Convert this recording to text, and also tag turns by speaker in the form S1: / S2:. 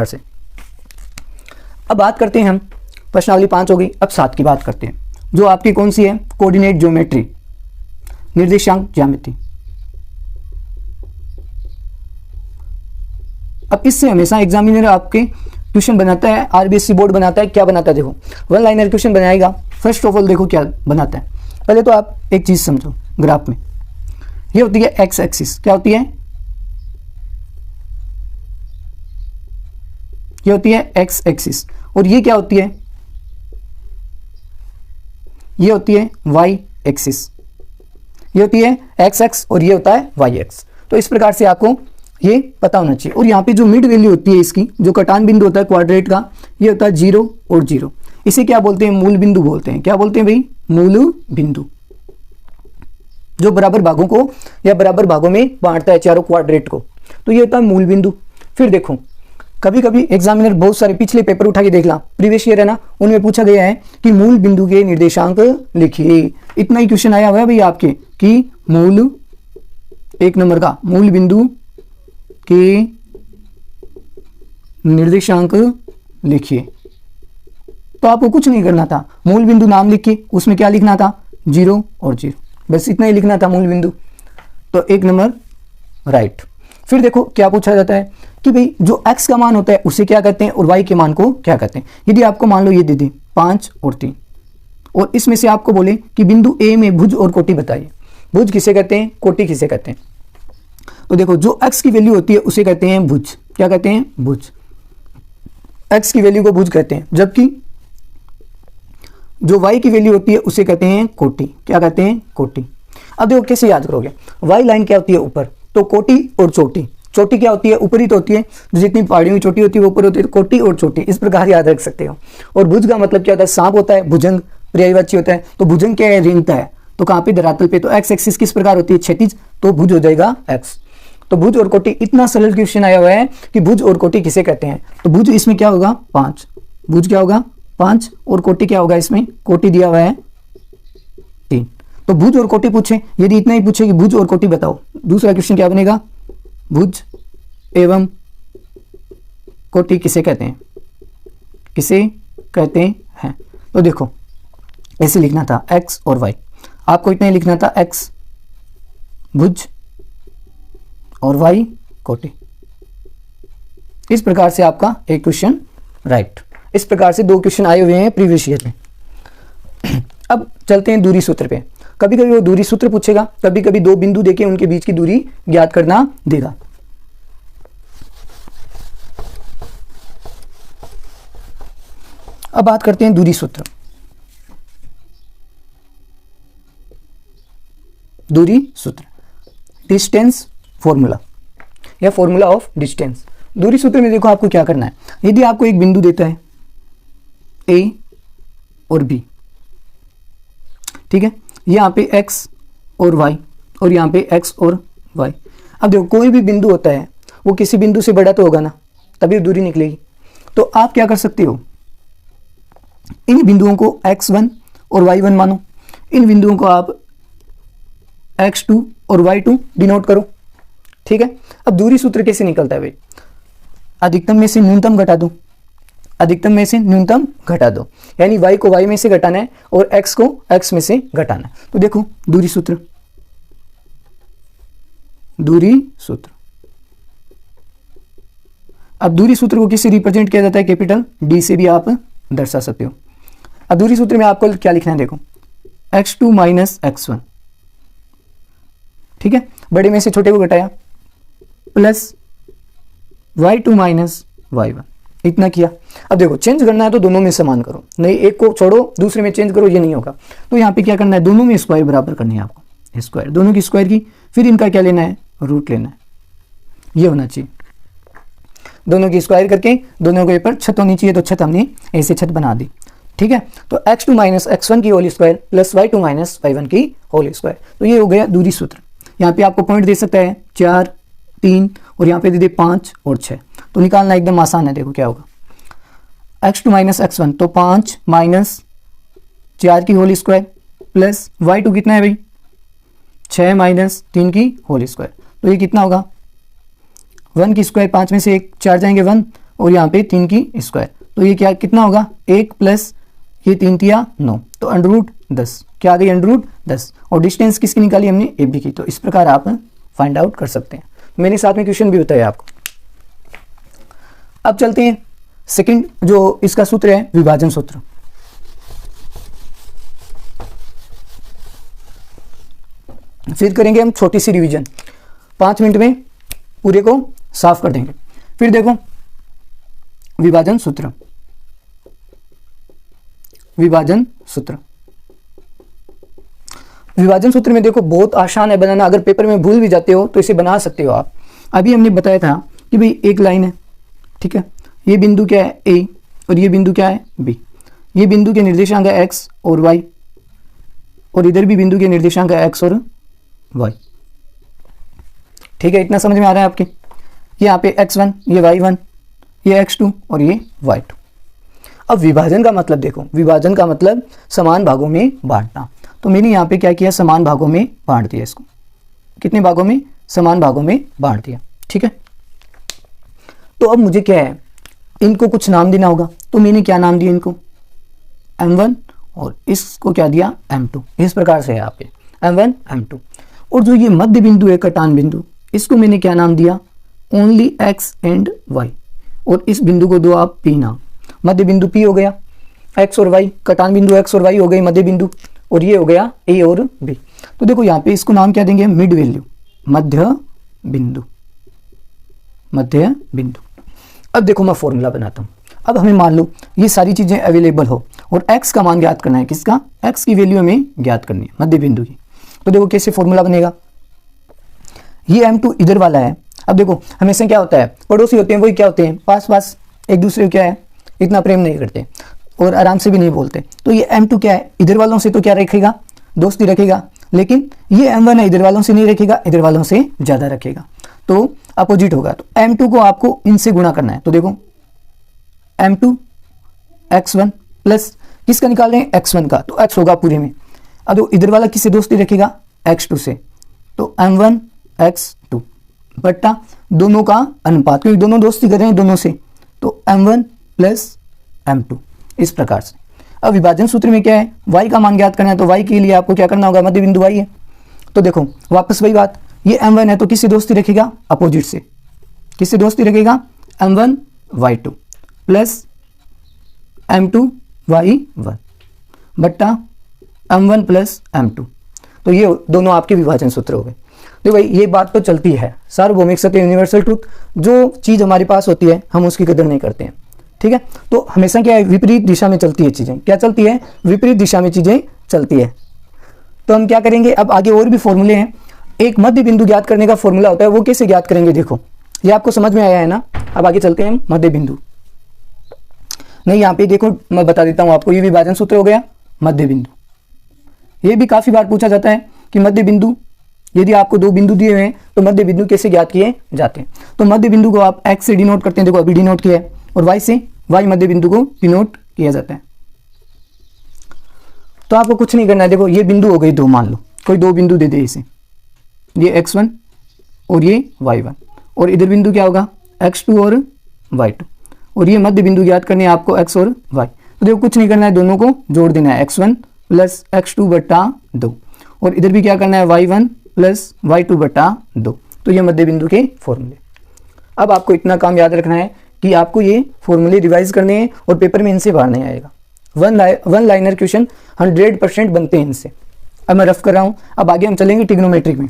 S1: से। अब बात करते हैं हम, प्रश्नावली 5 हो गई, अब 7 की बात करते हैं, जो आपकी कौन सी है, कोऑर्डिनेट ज्योमेट्री, निर्देशांक ज्यामिति। अब इससे हमेशा एग्जामिनर आपके क्वेश्चन बनाता है, आरबीएससी बोर्ड बनाता है, क्या बनाता है देखो, वन लाइनर क्वेश्चन बनाएगा। फर्स्ट ऑफ ऑल देखो क्या बनाता है, पहले तो आप एक चीज समझो, ग्राफ में ये होती है एक्स एक्सिस, क्या होती है, ये होती है एक्स एक्सिस, और ये क्या होती है, ये होती है वाई एक्सिस, ये होती है एक्स एक्स और ये होता है वाई एक्स। तो इस प्रकार से आपको ये पता होना चाहिए। और यहाँ पे जो मिड वैल्यू होती है इसकी, जो कटान बिंदु होता है क्वाड्रेट का, ये होता है 0 और 0। इसे क्या बोलते हैं, मूल बिंदु बोलते हैं। क्या बोलते हैं भाई, मूल बिंदु, जो बराबर भागों को या बराबर भागों में बांटता है चारों क्वाड्रेट को, तो ये होता है मूल बिंदु। फिर देखो कभी कभी एग्जामिनर बहुत सारे पिछले पेपर उठा के देख ला, प्रीवियस ईयर है ना, उनमें पूछा गया है कि मूल बिंदु के निर्देशांक लिखिए। इतना ही क्वेश्चन आया हुआ है भाई आपके कि मूल, 1 नंबर का, मूल बिंदु के निर्देशांक लिखिए। तो आपको कुछ नहीं करना था, मूल बिंदु नाम लिख के उसमें क्या लिखना था, 0 और 0, बस इतना ही लिखना था मूल बिंदु। तो 1 नंबर राइट। फिर देखो क्या पूछा जाता है कि भाई जो x का मान होता है उसे क्या कहते हैं और y के मान को क्या कहते हैं। यदि आपको मान लो ये दे दे 5 और 3, और इसमें से आपको बोले कि बिंदु A में भुज और कोटि बताइए। भुज किसे कहते हैं, कोटि किसे कहते हैं। तो देखो जो x की वैल्यू होती है उसे कहते हैं भुज, क्या कहते हैं, भुज, x की वैल्यू को भुज कहते हैं। जबकि जो y की वैल्यू होती है उसे कहते हैं कोटि, क्या कहते हैं, कोटि। अब देखो कैसे याद करोगे, y लाइन क्या होती है, ऊपर, तो कोटि और चोटी। चोटी क्या होती है, ऊपरी तो होती है, जो जितनी पहाड़ियों की चोटी होती है वो ऊपर होती है, तो कोटि और चोटी, इस प्रकार याद रख सकते हो। और भुज का मतलब क्या होता है, सांप होता है, भुजंग पर्यायवाची होता है। तो भुजंग क्या है, रेंगता है, तो कहाँ पे, धरातल पे। तो एक्स एक्सिस किस प्रकार होती है, क्षैतिज, तो भुज हो जाएगा एक्स। तो भुज और कोटि, इतना सरल क्वेश्चन आया हुआ है कि भुज और कोटि किसे कहते हैं। तो भुज इसमें क्या होगा, 5, भुज क्या होगा 5, और कोटि क्या होगा, इसमें कोटि दिया हुआ है 3। तो भुज और कोटि पूछे, यदि इतना ही पूछे कि भुज और कोटि बताओ, दूसरा क्वेश्चन क्या बनेगा, भुज एवं कोटि किसे कहते हैं, किसे कहते हैं। तो देखो ऐसे लिखना था x और y, आपको इतना ही लिखना था x भुज और y कोटि। इस प्रकार से आपका एक क्वेश्चन राइट। इस प्रकार से 2 क्वेश्चन आए हुए हैं प्रीवियस ईयर में। अब चलते हैं दूरी सूत्र पे। कभी कभी वो दूरी सूत्र पूछेगा, कभी कभी 2 बिंदु देके उनके बीच की दूरी ज्ञात करना देगा। अब बात करते हैं दूरी सूत्र। दूरी सूत्र, डिस्टेंस फॉर्मूला या फॉर्मूला ऑफ डिस्टेंस। दूरी सूत्र में देखो आपको क्या करना है, यदि आपको एक बिंदु देता है A और B, ठीक है, यहाँ पे x और y और यहाँ पे x और y। अब देखो कोई भी बिंदु होता है वो किसी बिंदु से बड़ा तो होगा ना, तभी दूरी निकलेगी। तो आप क्या कर सकते हो, इन बिंदुओं को x1 और y1 मानो, इन बिंदुओं को आप x2 और y2 डिनोट करो, ठीक है। अब दूरी सूत्र कैसे निकलता है भाई, अधिकतम में से न्यूनतम घटा दो, अधिकतम में से न्यूनतम घटा दो, यानी y को y में से घटाना है और x को x में से घटाना है। तो देखो दूरी सूत्र, दूरी सूत्र। अब दूरी सूत्र को किससे रिप्रेजेंट किया जाता है, कैपिटल D से भी आप दर्शा सकते हो। अब दूरी सूत्र में आपको क्या लिखना है, देखो x2 माइनस x1, ठीक है, बड़े में से छोटे को घटाया, प्लस y2 माइनस y1, इतना किया। अब देखो चेंज करना है तो दोनों में समान करो, नहीं एक को छोड़ो दूसरे में चेंज करो, ये नहीं होगा। तो यहाँ पे क्या करना है, दोनों में स्क्वायर बराबर करनी है आपको, स्क्वायर, दोनों की स्क्वायर की, फिर इनका क्या लेना है, रूट लेना है, ये होना चाहिए। दोनों की स्क्वायर करके दोनों के ऊपर छत होनी चाहिए, तो छत हमने ऐसे छत बना दी, ठीक है। तो x2 माइनस x1 की whole square plus y2 minus y1 की होल स्क्वायर, तो ये हो गया दूरी सूत्र। यहाँ पे आपको पॉइंट दे सकता है 4, 3 और यहाँ पे दे दे 5 और 6, तो निकालना एकदम आसान है। देखो क्या होगा, x2 माइनस x1, तो 5 माइनस 4 की होल स्क्वायर प्लस y2 कितना है भाई, 6 माइनस 3 की होल स्क्वायर, तो ये कितना होगा, 1 की स्क्वायर, 5 में से 1 4 जाएंगे 1 और यहाँ पे 3 की स्क्वायर, तो ये क्या कितना होगा 1 प्लस ये 3 तिया 9, तो अंडर रूट 10 क्या आ गई अंडर रूट 10। और डिस्टेंस किसकी निकाली हमने ए बी की। तो इस प्रकार आप फाइंड आउट कर सकते हैं। मेरे साथ में क्वेश्चन भी बताया आपको। अब चलते हैं सेकंड जो इसका सूत्र है विभाजन सूत्र। फिर करेंगे हम छोटी सी रिवीजन, 5 मिनट में पूरे को साफ कर देंगे। फिर देखो विभाजन सूत्र, विभाजन सूत्र, विभाजन सूत्र में देखो बहुत आसान है बनाना। अगर पेपर में भूल भी जाते हो तो इसे बना सकते हो आप। अभी हमने बताया था कि भाई एक लाइन है, ठीक है, ये बिंदु क्या है ए और ये बिंदु क्या है बी। ये बिंदु के निर्देशांक है एक्स और वाई, और इधर भी बिंदु के निर्देशांक है एक्स और वाई। ठीक है, इतना समझ में आ रहा है आपके। यहाँ पे x1, ये y1, ये x2 और ये y2। अब विभाजन का मतलब देखो, विभाजन का मतलब समान भागों में बांटना। तो मैंने यहाँ पे क्या किया, समान भागों में बांट दिया इसको। कितने भागों में, समान भागों में बांट दिया। ठीक है, तो अब मुझे क्या है, इनको कुछ नाम देना होगा। तो मैंने क्या नाम दिया इनको, m1 और इसको क्या दिया m2। इस प्रकार से है यहाँ पे m1 m2। और जो ये मध्य बिंदु है कटान बिंदु, इसको मैंने क्या नाम दिया ओनली x एंड y। और इस बिंदु को दो आप p नाम। मध्य बिंदु p हो गया, x और y, कटान बिंदु x और y हो गई मध्य बिंदु, और ये हो गया a और b। तो देखो यहाँ पे इसको नाम क्या देंगे, मिड वैल्यू, मध्य बिंदु, मध्य बिंदु। अब देखो मैं फॉर्मूला बनाता हूँ। अब हमें मान लो ये सारी चीजें अवेलेबल हो और x का मान ज्ञात करना है। किसका, x की वैल्यू हमें ज्ञात करनी है मध्य बिंदु की। तो देखो कैसे फॉर्मूला बनेगा, ये m2 इधर वाला है। अब देखो हमेशा क्या होता है, पड़ोसी होते हैं वही क्या होते हैं, पास पास एक दूसरे को क्या है इतना प्रेम नहीं करते और आराम से भी नहीं बोलते। तो ये m2 क्या है, इधर वालों से तो क्या रखेगा, दोस्ती रखेगा, लेकिन ये m1 है इधर वालों से नहीं रखेगा, इधर वालों से ज़्यादा रखेगा, तो अपोजिट होगा। तो m2 को आपको इनसे गुणा करना है। तो देखो m2 x1 प्लस किसका निकाल रहे हैं, x1 का, तो x होगा पूरे में। अब इधर वाला किससे दोस्ती रखेगा, x2 से, तो m1 x2 बट्टा दोनों का अनुपात, क्योंकि दोनों दोस्ती कर रहे हैं दोनों से, तो m1 प्लस m2 इस प्रकार से। अब विभाजन सूत्र में क्या है, y का मान ज्ञात करना है। तो y के लिए आपको क्या करना होगा, मध्य बिंदु y है। तो देखो वापस वही बात, ये m1 है तो किससे दोस्ती रखेगा, अपोजिट से। किससे दोस्ती रखेगा, m1 y2 plus m2 y1 बट्टा m1 प्लस m2। तो ये दोनों आपके विभाजन सूत्र हो गए। तो भाई ये बात तो चलती है, सार्वभौमिक सत्य, यूनिवर्सल ट्रूथ, जो चीज़ हमारे पास होती है हम उसकी कदर नहीं करते हैं। ठीक है, तो हमेशा क्या है, विपरीत दिशा में चलती है चीज़ें। क्या चलती है, विपरीत दिशा में चीज़ें चलती है। तो हम क्या करेंगे, अब आगे और भी फॉर्मूले हैं। एक मध्य बिंदु ज्ञात करने का फॉर्मूला होता है, वो कैसे ज्ञात करेंगे, देखो ये आपको समझ में आया है ना। अब आगे चलते हैं मध्य बिंदु। नहीं, यहाँ पे देखो मैं बता देता हूँ आपको, ये विभाजन सूत्र हो गया मध्य बिंदु। ये भी काफ़ी बार पूछा जाता है कि मध्य बिंदु, यदि आपको दो बिंदु दिए हुए हैं तो मध्य बिंदु कैसे ज्ञात किए जाते हैं। तो मध्य बिंदु को आप x से डिनोट करते हैं, देखो अभी डिनोट किया है, और y से, y मध्य बिंदु को डिनोट किया जाता है। तो आपको कुछ नहीं करना है। देखो ये बिंदु हो गई दो, मान लो कोई दो बिंदु दे दे इसे, ये x1 और ये y1, और इधर बिंदु क्या होगा x2 और y2, और ये मध्य बिंदु ज्ञात करने हैं आपको x और y। तो देखो कुछ नहीं करना है, दोनों को जोड़ देना है, x1 प्लस x2 बट्टा 2, और इधर भी क्या करना है y1 प्लस y2 बट्टा 2। तो ये मध्य बिंदु के फॉर्मूले। अब आपको इतना काम याद रखना है कि आपको ये फॉर्मूले रिवाइज करने हैं और पेपर में इनसे बाहर नहीं आएगा। वन लाइनर क्वेश्चन 100% बनते हैं इनसे। अब मैं रफ कर रहा हूँ, अब आगे हम चलेंगे ट्रिग्नोमेट्रिक में।